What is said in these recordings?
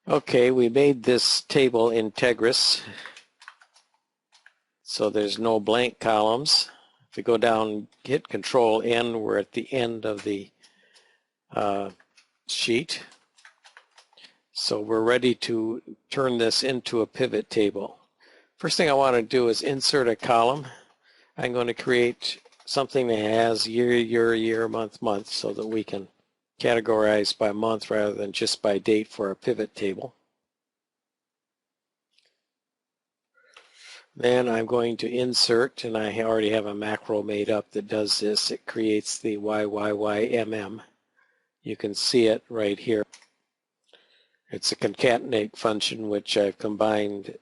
Okay, we made this table integrous, so there's no blank columns. If we go down, hit Control N, we're at the end of the sheet. So we're ready to turn this into a pivot table. First thing I want to do is insert a column. I'm going to create something that has year, month, so that we can categorize by month rather than just by date for a pivot table. Then I'm going to insert, and I already have a macro made up that does this. It creates the YYYMM. You can see it right here. It's a concatenate function which I've combined.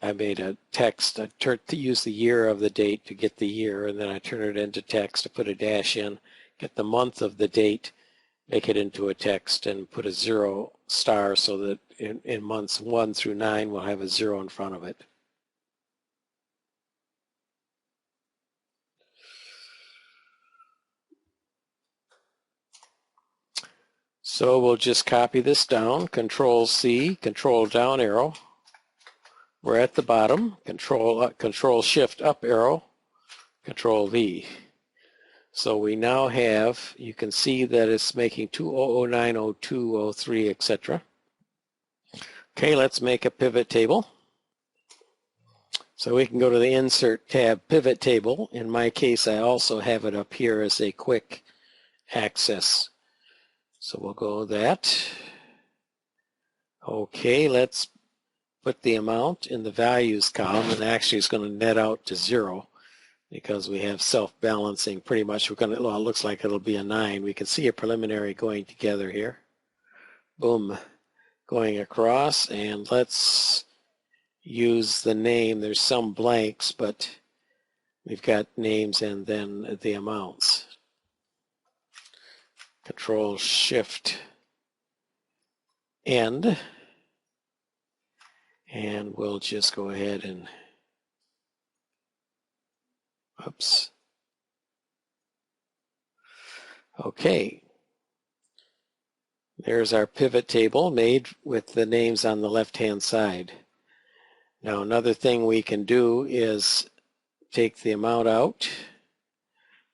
I made a text. I use the year of the date to get the year, and then I turn it into text to put a dash in, get the month of the date, make it into a text, and put a 0 star so that in months 1 through 9 we'll have a 0 in front of it. So we'll just copy this down, Control C, Control down arrow. We're at the bottom, Control Shift up arrow, Control V. So we now have, you can see that it's making 2009, 02, 03, etc. Okay, let's make a pivot table. So we can go to the Insert tab, Pivot Table. In my case, I also have it up here as a quick access. So we'll go that. Okay, let's put the amount in the values column, and actually it's going to net out to 0 because we have self-balancing pretty much. We're going to, well, it looks like it'll be a 9. We can see a preliminary going together here. Boom, going across, and let's use the name. There's some blanks, but we've got names and then the amounts. Control Shift End, and we'll just go ahead and oops. Okay, there's our pivot table made with the names on the left-hand side. Now another thing we can do is take the amount out,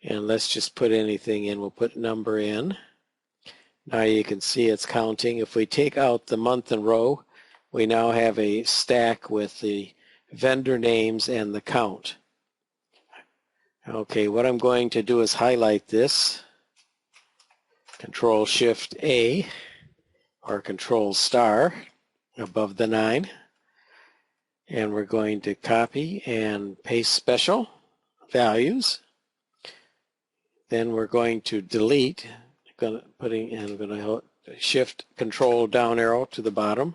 and let's just put anything in. We'll put number in. Now you can see it's counting. If we take out the month and row, we now have a stack with the vendor names and the count. Okay, what I'm going to do is highlight this. Control Shift A or Control Star above the 9. And we're going to copy and paste special values. Then we're going to delete. I'm going to Shift Control down arrow to the bottom.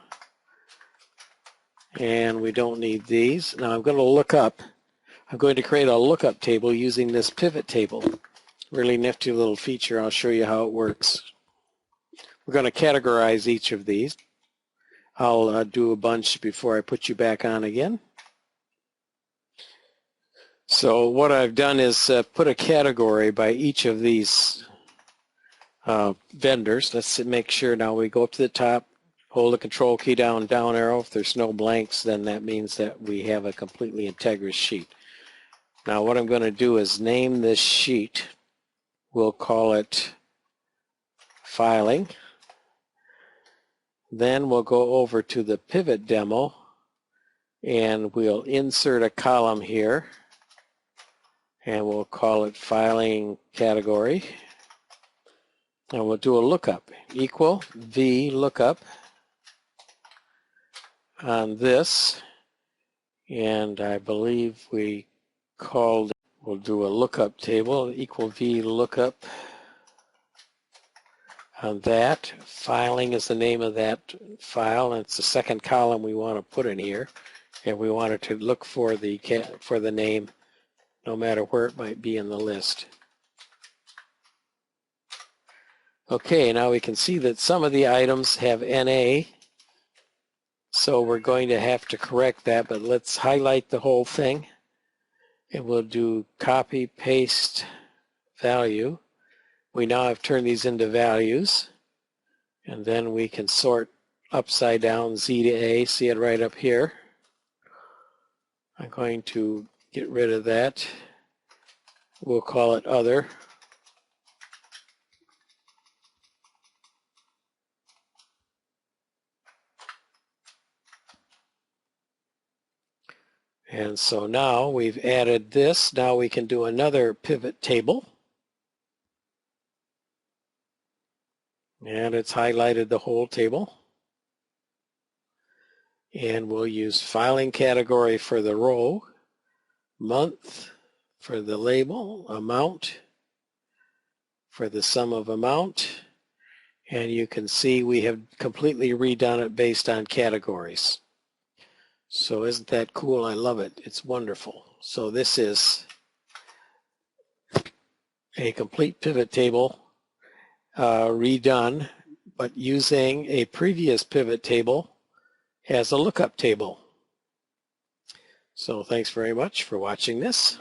And we don't need these. Now I'm going to look up. I'm going to create a lookup table using this pivot table. Really nifty little feature. I'll show you how it works. We're going to categorize each of these. I'll do a bunch before I put you back on again. So what I've done is put a category by each of these vendors. Let's make sure now we go up to the top, hold the Control key down, down arrow. If there's no blanks, then that means that we have a completely integrous sheet. Now what I'm going to do is name this sheet. We'll call it Filing. Then we'll go over to the pivot demo, and we'll insert a column here, and we'll call it Filing Category. And we'll do a lookup, equal V lookup on this, and I believe we called, we'll do a lookup table, equal V lookup on that. Filing is the name of that file, and it's the second column we want to put in here, and we want it to look for the name no matter where it might be in the list. Okay, now we can see that some of the items have NA, so we're going to have to correct that, but let's highlight the whole thing, and we'll do copy, paste, value. We now have turned these into values, and then we can sort upside down Z to A. See it right up here. I'm going to get rid of that. We'll call it Other. And so now we've added this. Now we can do another pivot table. And it's highlighted the whole table. And we'll use filing category for the row, month for the label, amount for the sum of amount. And you can see we have completely redone it based on categories. So isn't that cool? I love it. It's wonderful. So this is a complete pivot table redone, but using a previous pivot table as a lookup table. So thanks very much for watching this.